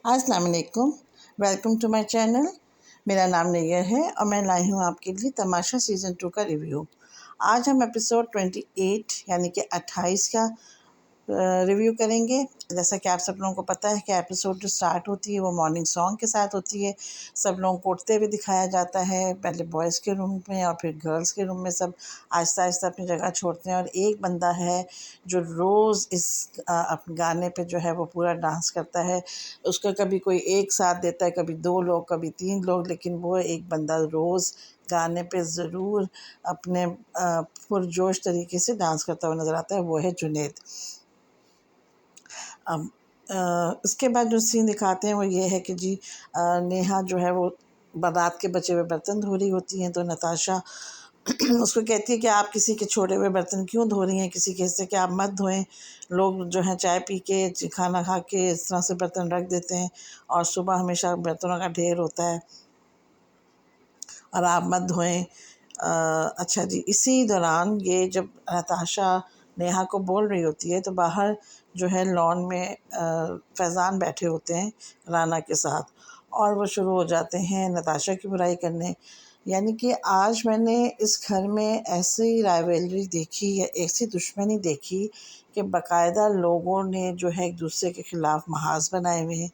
अस्सलाम वालेकुम, welcome to my channel. मेरा नाम नैयर है और मैं लाई हूँ आपके लिए तमाशा सीज़न 2 का रिव्यू। आज हम एपिसोड 28 यानी कि 28 का रिव्यू करेंगे। जैसा कि आप सब लोगों को पता है कि एपिसोड जो स्टार्ट होती है वो मॉर्निंग सॉन्ग के साथ होती है। सब लोगों को उठते हुए दिखाया जाता है, पहले बॉयज़ के रूम में और फिर गर्ल्स के रूम में। सब आहिस्ता आहिस्ता अपनी जगह छोड़ते हैं और एक बंदा है जो रोज़ इस अपने गाने पे जो है वो पूरा डांस करता है। उसका कभी कोई एक साथ देता है, कभी 2 लोग, कभी 3 लोग, लेकिन वो एक बंदा रोज़ गाने पे ज़रूर अपने पुरजोश तरीके से डांस करता हुआ नज़र आता है, वो है जुनैद। अब इसके बाद जो सीन दिखाते हैं वो ये है कि जी नेहा जो है वो बारात के बचे हुए बर्तन धो रही होती हैं, तो नताशा उसको कहती है कि आप किसी के छोड़े हुए बर्तन क्यों धो रही हैं, किसी के हिस्से के आप मत धोएं। लोग जो हैं चाय पी के खाना खा के इस तरह से बर्तन रख देते हैं और सुबह हमेशा बर्तनों का ढेर होता है और आप मत धोएं। अच्छा जी, इसी दौरान ये जब नताशा नेहा को बोल रही होती है तो बाहर जो है लॉन में फैज़ान बैठे होते हैं राना के साथ और वो शुरू हो जाते हैं नताशा की बुराई करने। यानी कि आज मैंने इस घर में ऐसी राइवलरी देखी या ऐसी दुश्मनी देखी कि बाकायदा लोगों ने जो है एक दूसरे के ख़िलाफ़ महाज़ बनाए हुए हैं।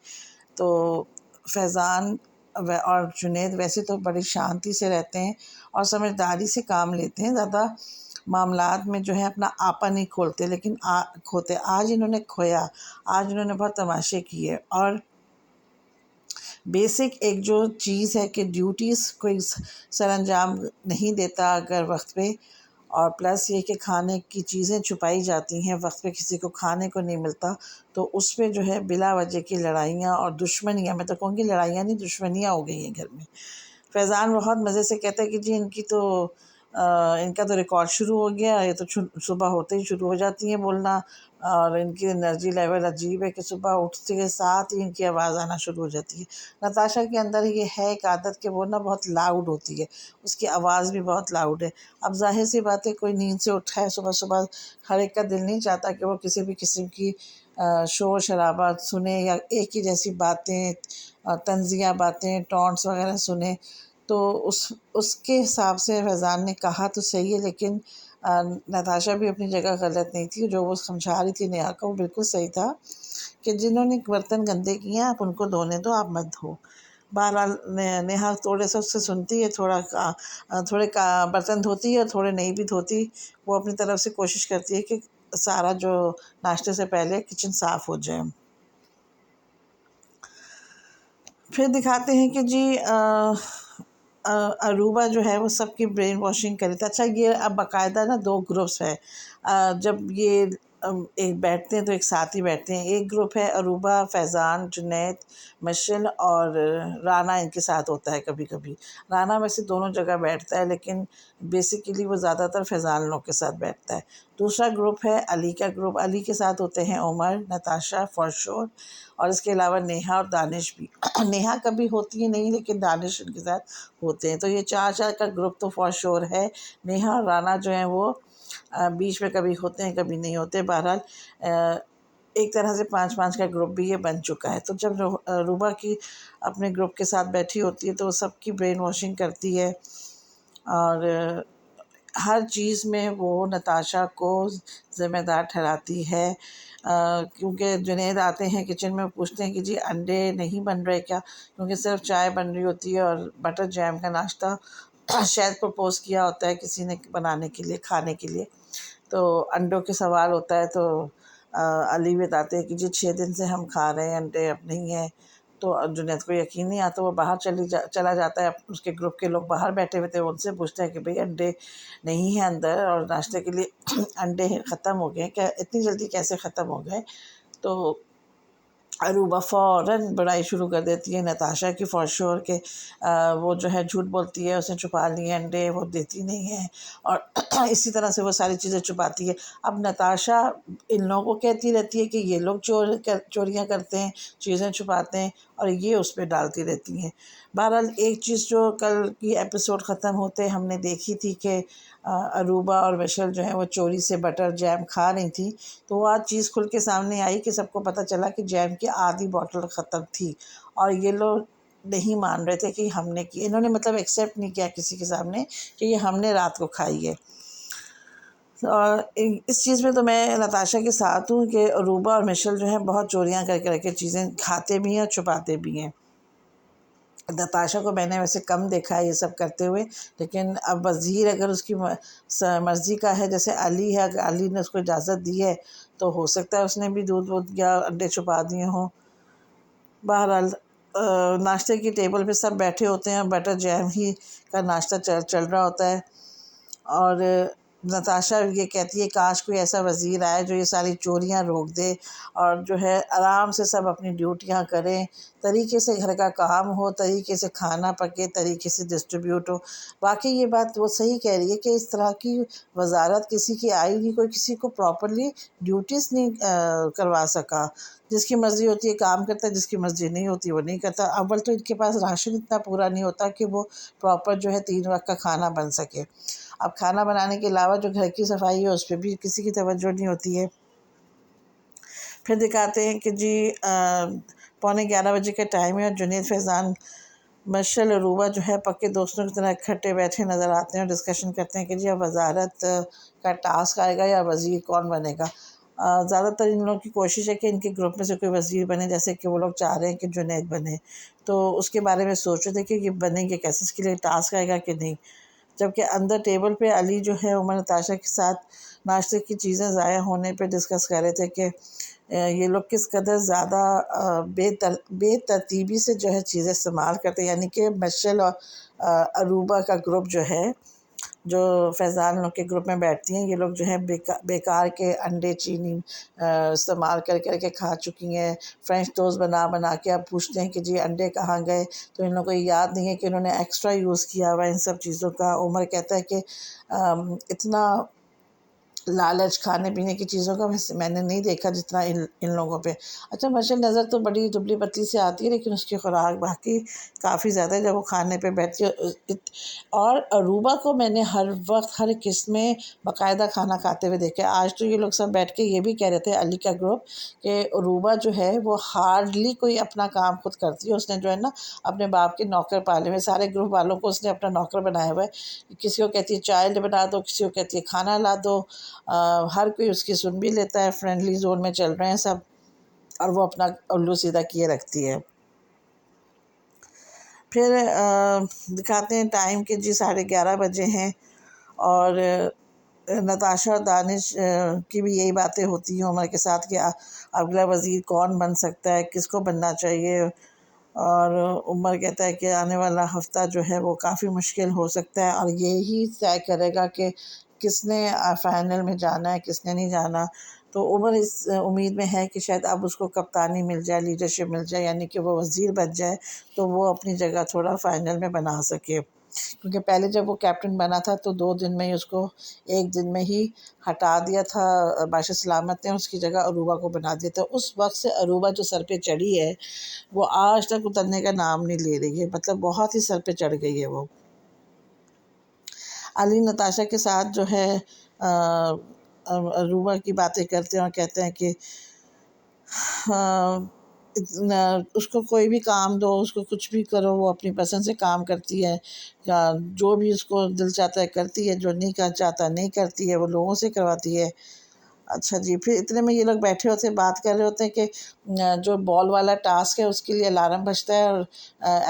तो फैज़ान और जुनैद वैसे तो बड़ी शांति से रहते हैं और समझदारी से काम लेते हैं, ज़्यादा मामलात में जो है अपना आपा नहीं खोलते, लेकिन खोते आज इन्होंने खोया। आज इन्होंने बहुत तमाशे किए और बेसिक एक जो चीज़ है कि ड्यूटीज़ कोई सरअंजाम नहीं देता अगर वक्त पे, और प्लस ये कि खाने की चीज़ें छुपाई जाती हैं, वक्त पे किसी को खाने को नहीं मिलता, तो उस पे जो है बिला वजह की लड़ाइयाँ और दुश्मनियाँ, मैं तो कहूँगी लड़ाइयाँ नहीं दुश्मनियाँ हो गई हैं घर में। फैज़ान बहुत मज़े से कहता है कि जी इनका तो रिकॉर्ड शुरू हो गया, ये तो सुबह होते ही शुरू हो जाती हैं बोलना और इनकी एनर्जी लेवल अजीब है कि सुबह उठते के साथ ही इनकी आवाज़ आना शुरू हो जाती है। नताशा के अंदर ये है एक आदत कि वो ना बहुत लाउड होती है, उसकी आवाज़ भी बहुत लाउड है। अब ज़ाहिर सी बात है, कोई नींद से उठा है सुबह-सुबह, हर एक का दिल नहीं चाहता कि वो किसी भी किस्म की शोर शराबा सुने या एक ही जैसी बातें, तंज़िया बातें, टॉन्ट्स वग़ैरह सुने। तो उसके हिसाब से फैज़ान ने कहा तो सही है, लेकिन नताशा भी अपनी जगह गलत नहीं थी। जो वो समझा रही थी नेहा को, वो बिल्कुल सही था कि जिन्होंने बर्तन गंदे किए हैं आप उनको धोने दो, आप मत धो। बहरहाल नेहा थोड़े से उससे सुनती है, थोड़े का बर्तन धोती है और थोड़े नहीं भी धोती। वो अपनी तरफ से कोशिश करती है कि सारा जो नाश्ते से पहले किचन साफ़ हो जाए। फिर दिखाते हैं कि जी अरूबा जो है वो सबकी ब्रेन वॉशिंग करे था। अच्छा, ये अब बाकायदा ना 2 ग्रुप्स है। जब ये एक बैठते हैं तो एक साथ ही बैठते हैं। एक ग्रुप है अरूबा, फैज़ान, जुनैद, मिशेल और राना इनके साथ होता है कभी-कभी। राना वैसे दोनों जगह बैठता है, लेकिन बेसिकली वो ज़्यादातर फैज़ान लोग के साथ बैठता है। दूसरा ग्रुप है अली का ग्रुप। अली के साथ होते हैं उमर, नताशा, फॉर श्योर, और इसके अलावा नेहा और दानिश भी। नेहा कभी होती है नहीं, लेकिन दानिश इनके साथ होते हैं। तो ये 4-4 का ग्रुप तो फॉर श्योर है। नेहा और राना जो हैं वो बीच में कभी होते हैं, कभी नहीं होते। बहरहाल एक तरह से 5-5 का ग्रुप भी ये बन चुका है। तो जब रूबा की अपने ग्रुप के साथ बैठी होती है तो वो सबकी ब्रेन वॉशिंग करती है और हर चीज़ में वो नताशा को ज़िम्मेदार ठहराती है। क्योंकि जुनैद आते हैं किचन में, पूछते हैं कि जी अंडे नहीं बन रहे क्या? क्योंकि सिर्फ चाय बन रही होती है और बटर जैम का नाश्ता शायद प्रपोज़ किया होता है किसी ने बनाने के लिए, खाने के लिए। तो अंडों के सवाल होता है तो अली बताते हैं कि जी 6 दिन से हम खा रहे हैं अंडे, अब नहीं है। तो जुनैद को यकीन नहीं आता, वो बाहर चला जाता है। उसके ग्रुप के लोग बाहर बैठे हुए थे, उनसे पूछते हैं कि भई अंडे नहीं हैं अंदर और नाश्ते के लिए अंडे ख़त्म हो गए, क्या इतनी जल्दी कैसे ख़त्म हो गए? तो अरूबा फ़ौरन बड़ाई शुरू कर देती है नताशा की, फॉर श्योर के वो जो है झूठ बोलती है, उसने छुपा लिए अंडे, वो देती नहीं है और इसी तरह से वो सारी चीज़ें छुपाती है। अब नताशा इन लोगों को कहती रहती है कि ये लोग चोरियाँ करते हैं, चीज़ें छुपाते हैं, और ये उस पे डालती रहती हैं। बहरहाल एक चीज़ जो कल की एपिसोड ख़त्म होते हमने देखी थी कि अरूबा और मिशेल जो है वो चोरी से बटर जैम खा रही थी। तो वो आज चीज़ खुल के सामने आई कि सबको पता चला कि जैम की आधी बॉटल ख़त्म थी और ये लोग नहीं मान रहे थे कि हमने की। इन्होंने मतलब एक्सेप्ट नहीं किया किसी के सामने कि ये हमने रात को खाई है। और इस चीज़ में तो मैं नताशा के साथ हूँ कि अरूबा और मिशेल जो है बहुत चोरियाँ करके रखे चीज़ें खाते भी हैं और छुपाते भी हैं। नताशा को मैंने वैसे कम देखा है ये सब करते हुए, लेकिन अब वज़ीर अगर उसकी मर्ज़ी का है, जैसे अली है, अगर अली ने उसको इजाज़त दी है तो हो सकता है उसने भी दूध वूध या अंडे छुपा दिए हों। बहरहाल नाश्ते की टेबल पे सब बैठे होते हैं, बटर जैम ही का नाश्ता चल रहा होता है और नताशा ये कहती है काश कोई ऐसा वज़ीर आए जो ये सारी चोरियां रोक दे और जो है आराम से सब अपनी ड्यूटियां करें, तरीके से घर का काम हो, तरीके से खाना पके, तरीके से डिस्ट्रीब्यूट हो। बाकी ये बात वो सही कह रही है कि इस तरह की वजारत किसी की आई नहीं, कोई किसी को प्रॉपरली ड्यूटीज़ नहीं करवा सका। जिसकी मर्ज़ी होती है काम करता है, जिसकी मर्ज़ी नहीं होती वो नहीं करता। अव्वल तो इनके पास राशन इतना पूरा नहीं होता कि वो प्रॉपर जो है 3 वक्त का खाना बन सके। अब खाना बनाने के अलावा जो घर की सफाई है उस पर भी किसी की तवज्जो नहीं होती है। फिर दिखाते हैं कि जी 11:15 बजे का टाइम है और जुनैद, फैज़ान, मशल और रूबा जो है पक्के दोस्तों की तरह इकट्ठे बैठे नज़र आते हैं और डिस्कशन करते हैं कि जी अब वजारत का टास्क आएगा या वज़ीर कौन बनेगा। ज़्यादातर इन लोगों की कोशिश है कि इनके ग्रुप में से कोई वज़ीर बने, जैसे कि वो लोग चाह रहे हैं कि जुनैद बने। तो उसके बारे में सोच रहे थे कि ये बनेंगे कैसे, इसके लिए टास्क आएगा कि नहीं। जबकि अंदर टेबल पे अली जो है उमर नताशा के साथ नाश्ते की चीज़ें ज़ाया होने पे डिस्कस कर रहे थे कि ये लोग किस कदर ज़्यादा बेतरतीबी से जो है चीज़ें इस्तेमाल करते हैं। यानी कि मशल और अरूबा का ग्रुप जो है, जो फैज़ान लोग के ग्रुप में बैठती हैं, ये लोग जो है बेकार के अंडे चीनी इस्तेमाल कर के खा चुकी हैं। फ्रेंच टोस्ट बना बना के अब पूछते हैं कि जी अंडे कहाँ गए, तो इन लोगों को याद नहीं है कि उन्होंने एक्स्ट्रा यूज़ किया हुआ इन सब चीज़ों का। उमर कहता है कि इतना लालच खाने पीने की चीज़ों का मैंने नहीं देखा जितना इन लोगों पे। अच्छा, मशल नज़र तो बड़ी दुबली पतली से आती है, लेकिन उसकी खुराक बाकी काफ़ी ज़्यादा है जब वो खाने पे बैठती है। और अरूबा को मैंने हर वक्त हर किस्त में बाकायदा खाना खाते हुए देखा है। आज तो ये लोग सब बैठ के ये भी कह रहे थे, अली का ग्रुप, कि अरूबा जो है वो हार्डली कोई अपना काम खुद करती है। उसने जो है ना अपने बाप के नौकर पाले हुए, सारे ग्रुप वालों को उसने अपना नौकर बनाया हुआ है। किसी को कहती है चाय बना दो, किसी को कहती है खाना ला दो। हर कोई उसकी सुन भी लेता है, फ्रेंडली जोन में चल रहे हैं सब, और वो अपना उल्लू सीधा किए रखती है। फिर दिखाते हैं टाइम के जी 11:30 बजे हैं और नताशा और दानिश की भी यही बातें होती हैं उमर के साथ कि अगला वज़ीर कौन बन सकता है, किसको बनना चाहिए। और उमर कहता है कि आने वाला हफ़्ता जो है वो काफ़ी मुश्किल हो सकता है और यही तय करेगा कि किसने फ़ाइनल में जाना है, किसने नहीं जाना। तो उमर इस उम्मीद में है कि शायद अब उसको कप्तानी मिल जाए, लीडरशिप मिल जाए, यानी कि वो वज़ीर बन जाए, तो वो अपनी जगह थोड़ा फ़ाइनल में बना सके। क्योंकि पहले जब वो कैप्टन बना था तो 2 दिन में ही उसको 1 दिन में ही हटा दिया था बादशाह सलामत ने, उसकी जगह अरूबा को बना दिया था। उस वक़्त से अरूबा जो सर पे चढ़ी है वो आज तक उतरने का नाम नहीं ले रही है, मतलब बहुत ही सर पे चढ़ गई है वो। अली नताशा के साथ जो है अरूबा की बातें करते हैं और कहते हैं कि उसको कोई भी काम दो, उसको कुछ भी करो, वो अपनी पसंद से काम करती है, या जो भी उसको दिल चाहता है करती है, जो नहीं कर चाहता नहीं करती है, वो लोगों से करवाती है। अच्छा जी, फिर इतने में ये लोग बैठे होते हैं, बात कर रहे होते हैं कि जो बॉल वाला टास्क है उसके लिए अलार्म बजता है और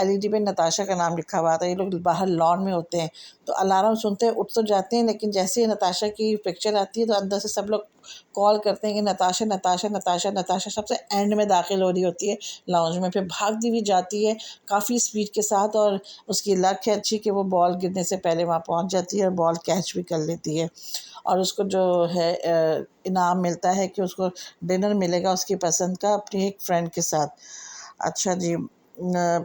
एलईडी पे नताशा का नाम लिखा हुआ आता है। ये लोग बाहर लॉन में होते हैं, तो अलार्म सुनते हैं, उठ तो जाते हैं, लेकिन जैसे ही नताशा की पिक्चर आती है तो अंदर से सब लोग कॉल करते हैं कि नताशा नताशा नताशा नताशा सबसे एंड में दाखिल हो रही होती है लाउंज में। फिर भागती हुई जाती है काफ़ी स्पीड के साथ और उसकी लक है अच्छी कि वो बॉल गिरने से पहले वहाँ पहुँच जाती है और बॉल कैच भी कर लेती है और उसको जो है इनाम मिलता है कि उसको डिनर मिलेगा उसकी पसंद का अपनी एक फ्रेंड के साथ। अच्छा जी,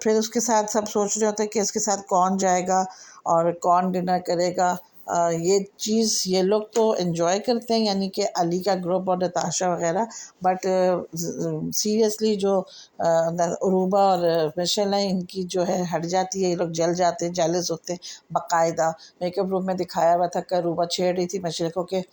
फिर उसके साथ सब सोच रहे होते हैं कि इसके साथ कौन जाएगा और कौन डिनर करेगा। ये चीज़ ये लोग तो एंजॉय करते हैं, यानी कि अली का ग्रुप और नताशा वगैरह, बट सीरियसली जो अरूबा और मिशेल है, इनकी जो है हट जाती है, ये लोग जल जाते हैं, जेलस होते हैं बाकायदा। मेकअप रूम में दिखाया हुआ था कि अरूबा छेड़ रही थी मिशेल को कि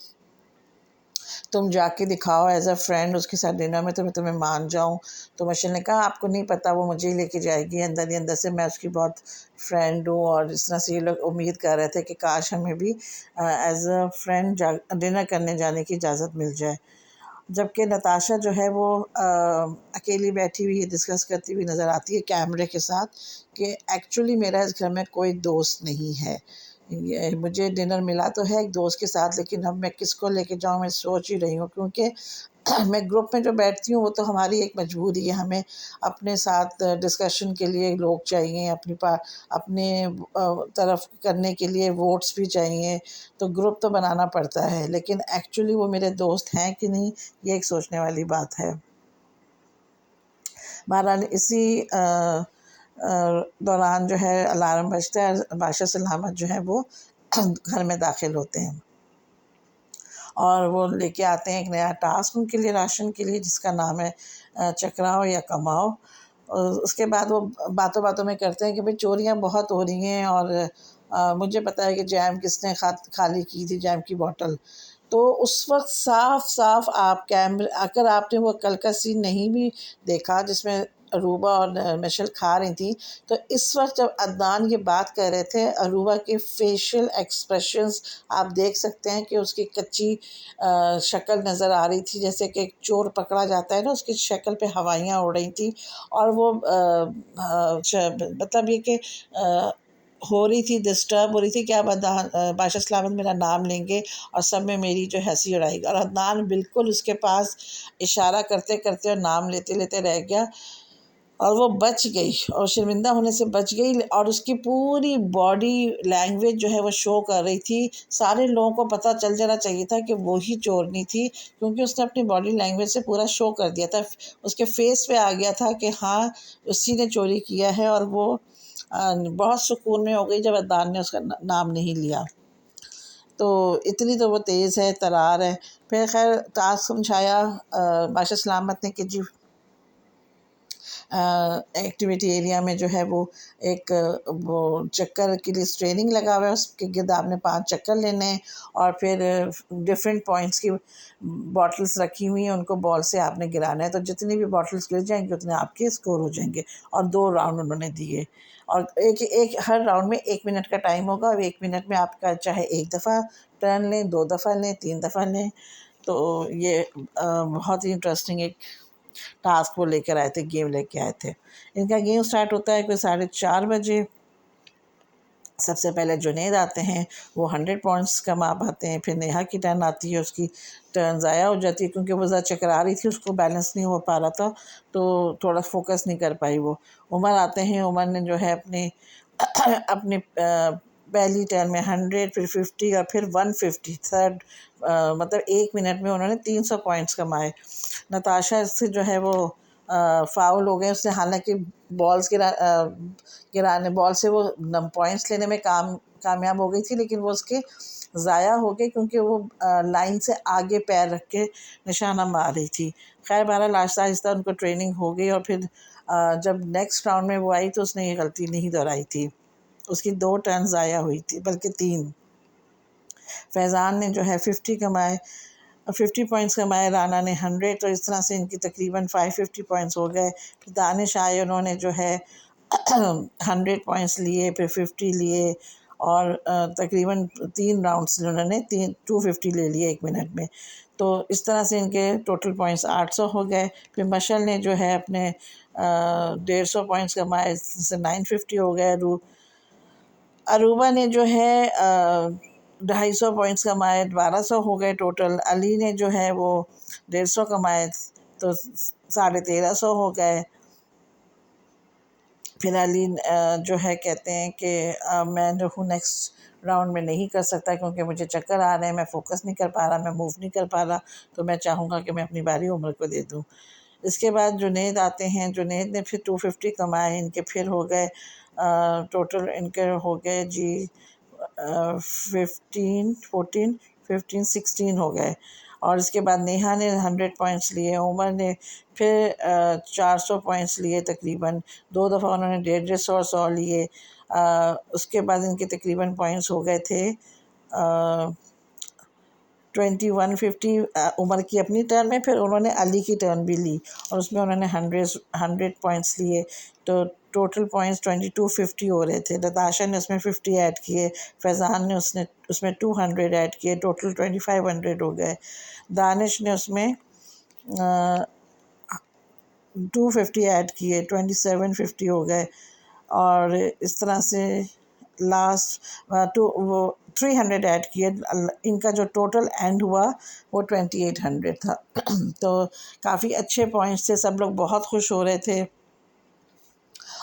तुम जाके दिखाओ एज अ फ्रेंड उसके साथ डिनर में, तो मैं तुम्हें मान जाऊँ। तो मिशेल ने कहा आपको नहीं पता, वो मुझे ही लेके जाएगी, अंदर ही अंदर से मैं उसकी बहुत फ्रेंड हूँ। और इस तरह से ये लोग उम्मीद कर रहे थे कि काश हमें भी एज अ फ्रेंड डिनर करने जाने की इजाज़त मिल जाए। जबकि नताशा जो है वो अकेली बैठी हुई डिस्कस करती हुई नज़र आती है कैमरे के साथ कि एक्चुअली मेरा इस घर में कोई दोस्त नहीं है। ये मुझे डिनर मिला तो है एक दोस्त के साथ, लेकिन अब मैं किसको लेके जाऊँ मैं सोच ही रही हूँ, क्योंकि मैं ग्रुप में जो बैठती हूँ वो तो हमारी एक मजबूरी है, हमें अपने साथ डिस्कशन के लिए लोग चाहिए, अपने तरफ करने के लिए वोट्स भी चाहिए, तो ग्रुप तो बनाना पड़ता है, लेकिन एक्चुअली वो मेरे दोस्त हैं कि नहीं, ये एक सोचने वाली बात है। बहरहाल इसी दौरान जो है अलार्म बजता है, बादशाह सलामत जो है वो घर में दाखिल होते हैं और वो लेके आते हैं एक नया टास्क उनके लिए, राशन के लिए, जिसका नाम है चकराओ या कमाओ। और उसके बाद वो बातों बातों में करते हैं कि भाई चोरियाँ बहुत हो रही हैं और मुझे पता है कि जैम किसने खाली की थी, जैम की बोतल। तो उस वक्त साफ साफ आप कैमरे, अगर आपने वो कल का सीन नहीं भी देखा जिसमें अरूबा और मिशेल खा रही थी, तो इस वक्त जब अदनान ये बात कर रहे थे, अरूबा के फेशियल एक्सप्रेशंस आप देख सकते हैं कि उसकी कच्ची शक्ल नज़र आ रही थी, जैसे कि एक चोर पकड़ा जाता है ना, उसकी शक्ल पे हवाइयाँ उड़ रही थी। और वो मतलब ये कि हो रही थी, डिस्टर्ब हो रही थी कि अब बादशाह सलामत मेरा नाम लेंगे और सब में मेरी जो हंसी उड़ाएगी। और अदनान बिल्कुल उसके पास इशारा करते करते और नाम लेते लेते रह गया और वो बच गई और शर्मिंदा होने से बच गई। और उसकी पूरी बॉडी लैंग्वेज जो है वो शो कर रही थी, सारे लोगों को पता चल जाना चाहिए था कि वो ही चोरनी थी, क्योंकि उसने अपनी बॉडी लैंग्वेज से पूरा शो कर दिया था, उसके फेस पे आ गया था कि हाँ उसी ने चोरी किया है। और वो बहुत सुकून में हो गई जब अदनान ने उसका नाम नहीं लिया। तो इतनी तो वो तेज़ है, तरार है। फिर खैर टास्क समझाया बादशाह सलामत ने कि जी एक्टिविटी एरिया में जो है वो एक वो चक्कर के लिए ट्रेनिंग लगा हुआ है, उसके गिर्द आपने 5 चक्कर लेने हैं और फिर डिफरेंट पॉइंट्स की बॉटल्स रखी हुई हैं, उनको बॉल से आपने गिराना है, तो जितनी भी बॉटल्स गिर जाएंगे उतने आपके स्कोर हो जाएंगे। और 2 राउंड उन्होंने दिए और एक एक हर राउंड में 1 मिनट का टाइम होगा और 1 मिनट में आपका चाहे 1 दफ़ा टर्न लें, 2 दफ़ा लें, 3 दफ़ा लें। तो ये बहुत ही इंटरेस्टिंग एक टास्क वो लेकर आए थे, गेम लेके आए थे। इनका गेम स्टार्ट होता है कोई 4:30 बजे। सबसे पहले जुनैद आते हैं, वो 100 पॉइंट्स कमा पाते हैं। फिर नेहा की टर्न आती है, उसकी टर्न ज़ाया हो जाती है क्योंकि वो ज़्यादा चकरा रही थी, उसको बैलेंस नहीं हो पा रहा था, तो थोड़ा फोकस नहीं कर पाई वो। उमर आते हैं, उमर ने जो है अपनी अपनी पहली टर्न में 100, फिर 50 और फिर 150 थर्ड, मतलब 1 मिनट में उन्होंने 300 पॉइंट्स कमाए। नताशा से जो है वो फाउल हो गए, उसने हालांकि बॉल्स गिराने बॉल से वो पॉइंट्स लेने में कामयाब हो गई थी, लेकिन वो उसके ज़ाया हो गए क्योंकि वो लाइन से आगे पैर रख के निशाना मार रही थी। खैर बहरहाल आहिस्ता आहिस्ता उनको ट्रेनिंग हो गई और फिर जब नेक्स्ट राउंड में वो आई तो उसने ये गलती नहीं दोहराई थी, उसकी 2 टर्न ज़ाया हुई थी, बल्कि 3। फैज़ान ने जो है 50 कमाए, 50 पॉइंट्स कमाए, राना ने 100, तो इस तरह से इनकी तकरीबन 550 पॉइंट्स हो गए। फिर दानिश आए, उन्होंने जो है 100 पॉइंट्स लिए, फिर 50 लिए और तकरीबन 3 राउंड्स उन्होंने 250 ले लिए 1 मिनट में। तो इस तरह से इनके टोटल पॉइंट्स 800 हो गए। फिर मशल ने जो है अपने 150 पॉइंट्स कमाए, इससे 950 हो गए। अरूबा ने जो है 250 पॉइंट्स कमाए, 1200 हो गए टोटल। अली ने जो है वो 150 कमाए, तो 1350 हो गए। फिर अली जो है कहते हैं कि मैं जो हूँ नेक्स्ट राउंड में नहीं कर सकता क्योंकि मुझे चक्कर आ रहे हैं, मैं फोकस नहीं कर पा रहा, मैं मूव नहीं कर पा रहा, तो मैं चाहूँगा कि मैं अपनी बारी उमर को दे दूँ। इसके बाद जुनैद आते हैं, जुनैद ने फिर 250 कमाए, इनके फिर हो गए टोटल इनके हो गए जी 15 14 15 16 हो गए। और इसके बाद नेहा ने 100 पॉइंट्स लिए, उमर ने फिर 400 पॉइंट्स लिए तकरीबन, 2 दफ़ा उन्होंने 150 100 लिए। उसके बाद इनके तकरीबन पॉइंट्स हो गए थे 2150 उमर की अपनी टर्न में। फिर उन्होंने अली की टर्न भी ली और उसमें उन्होंने 100 पॉइंट्स लिए, तो टोटल पॉइंट्स 2250 हो रहे थे। नताशा ने उसमें 50 ऐड किए, फैज़ान ने उसमें 200 ऐड किए, टोटल 2500 हो गए। दानिश ने उसमें 250 ऐड किए, 2750 हो गए। और इस तरह से लास्ट टू वो 300 ऐड किए। इनका जो टोटल एंड हुआ वो 2800 था। तो काफ़ी अच्छे पॉइंट्स थे, सब लोग बहुत खुश हो रहे थे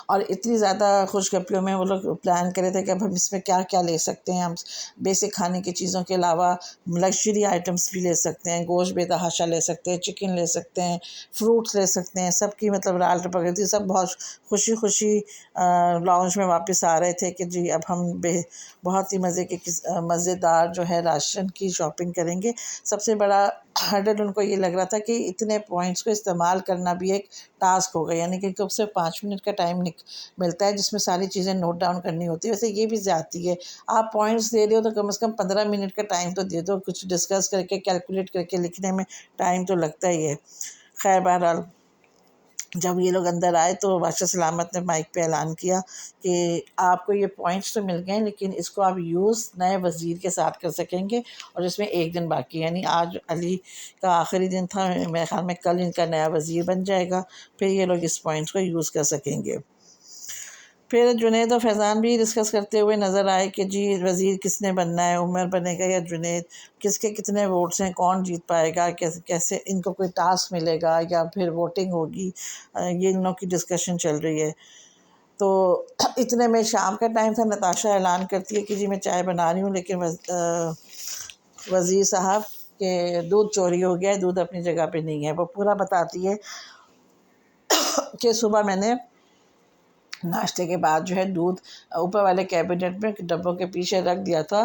और इतनी ज़्यादा खुशखबरियों में वो लोग प्लान कर रहे थे कि अब हम इसमें क्या क्या ले सकते हैं। हम बेसिक खाने की चीज़ों के अलावा लग्जरी आइटम्स भी ले सकते हैं, गोश्त बेतहाशा ले सकते हैं, चिकन ले सकते हैं, फ्रूट्स ले सकते हैं। सबकी मतलब राल पकड़ी थी, सब बहुत खुशी खुशी लॉन्च में वापस आ रहे थे कि जी अब हम बहुत ही मज़ेदार जो है राशन की शॉपिंग करेंगे। सबसे बड़ा हर्डल उनको ये लग रहा था कि इतने पॉइंट्स को इस्तेमाल करना भी एक टास्क होगा, यानी कि कब से 5 मिनट का टाइम मिलता है जिसमें सारी चीज़ें नोट डाउन करनी होती है। वैसे ये भी ज़्यादती है, आप पॉइंट्स दे रहे हो तो कम से कम 15 मिनट का टाइम तो दे दो, कुछ डिस्कस करके कैलकुलेट करके लिखने में टाइम तो लगता ही है। खैर बहरहाल जब ये लोग अंदर आए तो बादशाह सलामत ने माइक पे ऐलान किया कि आपको ये पॉइंट्स तो मिल गए हैं, लेकिन इसको आप यूज़ नए वज़ीर के साथ कर सकेंगे और इसमें एक दिन बाकी है, यानी आज अली का आखिरी दिन था। मेरे ख़्याल में कल इनका नया वज़ीर बन जाएगा, फिर ये लोग इस पॉइंट्स को यूज़ कर सकेंगे। फिर जुनैद और फैज़ान भी डिस्कस करते हुए नज़र आए कि जी वज़ीर किसने बनना है, उमर बनेगा या जुनैद, किसके कितने वोट्स हैं, कौन जीत पाएगा, कैसे कैसे इनको कोई टास्क मिलेगा या फिर वोटिंग होगी। ये इन लोगों की डिस्कशन चल रही है। तो इतने में शाम का टाइम था, नताशा ऐलान करती है कि जी मैं चाय बना रही हूँ, लेकिन वज़ीर साहब के दूध चोरी हो गया है, दूध अपनी जगह पे नहीं है। वो पूरा बताती है कि सुबह मैंने नाश्ते के बाद जो है दूध ऊपर वाले कैबिनेट में डब्बों के पीछे रख दिया था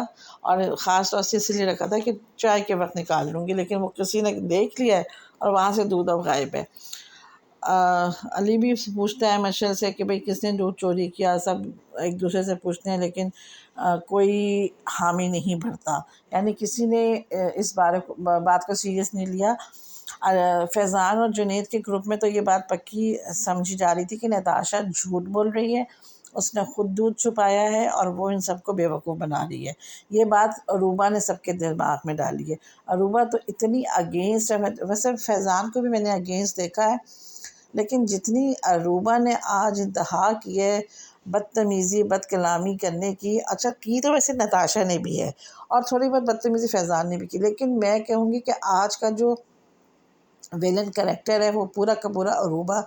और ख़ास तौर से इसलिए रखा था कि चाय के वक्त निकाल लूँगी, लेकिन वो किसी ने देख लिया है और वहाँ से दूध अब गायब है। अली भी पूछता है मशल से कि भाई किसने दूध चोरी किया, सब एक दूसरे से पूछते हैं, लेकिन कोई हामी नहीं भरता, यानी किसी ने इस बात को सीरियस नहीं लिया। फैज़ान और जुनैद के ग्रुप में तो ये बात पक्की समझी जा रही थी कि नताशा झूठ बोल रही है, उसने खुद दूध छुपाया है और वो इन सबको बेवकूफ़ बना रही है। ये बात अरूबा ने सबके दिमाग में डाली है। अरूबा तो इतनी अगेंस्ट है, वैसे फैज़ान को भी मैंने अगेंस्ट देखा है, लेकिन जितनी अरूबा ने आज इंतहा की है बदतमीज़ी बदकलामी करने की, अच्छा की तो वैसे नताशा ने भी है और थोड़ी बहुत बदतमीज़ी फैज़ान ने भी की, लेकिन मैं कहूँगी कि आज का जो विलन कैरेक्टर है वो पूरा का पूरा अरूबा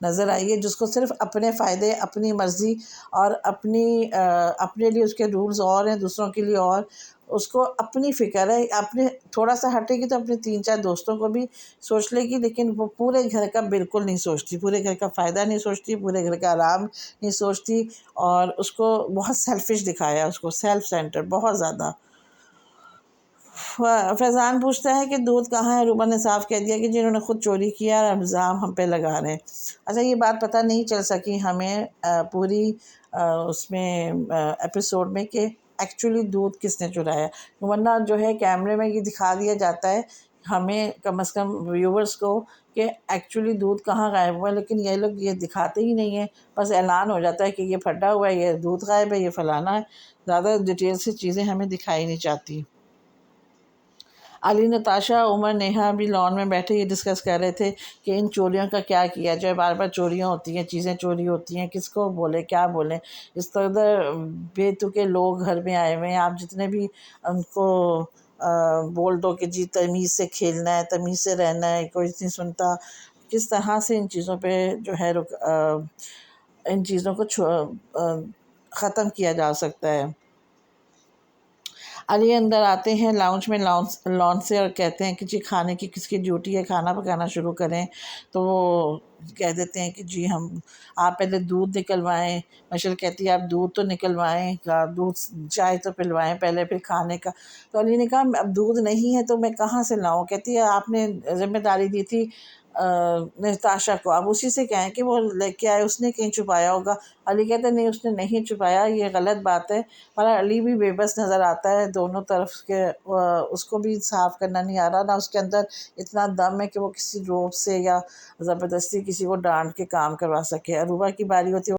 नज़र आई है, जिसको सिर्फ अपने फ़ायदे, अपनी मर्ज़ी और अपने लिए उसके रूल्स और हैं, दूसरों के लिए और, उसको अपनी फ़िक्र है। अपने थोड़ा सा हटेगी तो अपने 3 4 दोस्तों को भी सोच लेगी, लेकिन वो पूरे घर का बिल्कुल नहीं सोचती, पूरे घर का फ़ायदा नहीं सोचती, पूरे घर का आराम नहीं सोचती। और उसको बहुत सेल्फिश दिखाया, उसको सेल्फ सेंटर बहुत ज़्यादा। फैज़ान पूछता है कि दूध कहाँ है, रूबा ने साफ कह दिया कि जिन्होंने खुद चोरी किया और इल्ज़ाम हम पे लगा रहे हैं। अच्छा ये बात पता नहीं चल सकी हमें पूरी उसमें एपिसोड में कि एक्चुअली दूध किसने चुराया, वरना जो है कैमरे में ये दिखा दिया जाता है हमें कम से कम व्यूवर्स को कि एक्चुअली दूध कहाँ गायब हुआ है, लेकिन ये लोग ये दिखाते ही नहीं है। बस ऐलान हो जाता है कि ये फटा हुआ है, ये दूध गायब है, ये फलाना है, ज़्यादा डिटेल से चीज़ें हमें दिखाई नहीं जाती। अली, नताशा, उमर, नेहा भी लॉन में बैठे ये डिस्कस कर रहे थे कि इन चोरियों का क्या किया जाए। बार बार चोरियाँ होती हैं, चीज़ें चोरी होती हैं, किसको बोले क्या बोलें। इस तरह बेतुके लोग घर में आए हुए हैं, आप जितने भी उनको बोल दो कि जी तमीज़ से खेलना है, तमीज़ से रहना है, कोई नहीं सुनता। किस तरह से इन चीज़ों पे जो है इन चीज़ों को ख़त्म किया जा सकता है। अली अंदर आते हैं लाउंज में, लॉन से, और कहते हैं कि जी खाने की किसकी ड्यूटी है, खाना पकाना शुरू करें। तो वो कह देते हैं कि जी हम, आप पहले दूध निकलवाएं। मशल कहती है आप दूध तो निकलवाएं, दूध चाय तो पिलवाएं पहले, फिर खाने का। तो अली ने कहा अब दूध नहीं है तो मैं कहाँ से लाऊं। कहती है आपने जिम्मेदारी दी थी नताशा को, अब उसी से कहें कि वो लेके आए, उसने कहीं छुपाया होगा। अली कहते नहीं उसने नहीं छुपाया, ये गलत बात है। पर अली भी बेबस नज़र आता है दोनों तरफ के, उसको भी साफ़ करना नहीं आ रहा, ना उसके अंदर इतना दम है कि वो किसी रोब से या ज़बरदस्ती किसी को डांट के काम करवा सके। अरूबा की बारी होती है।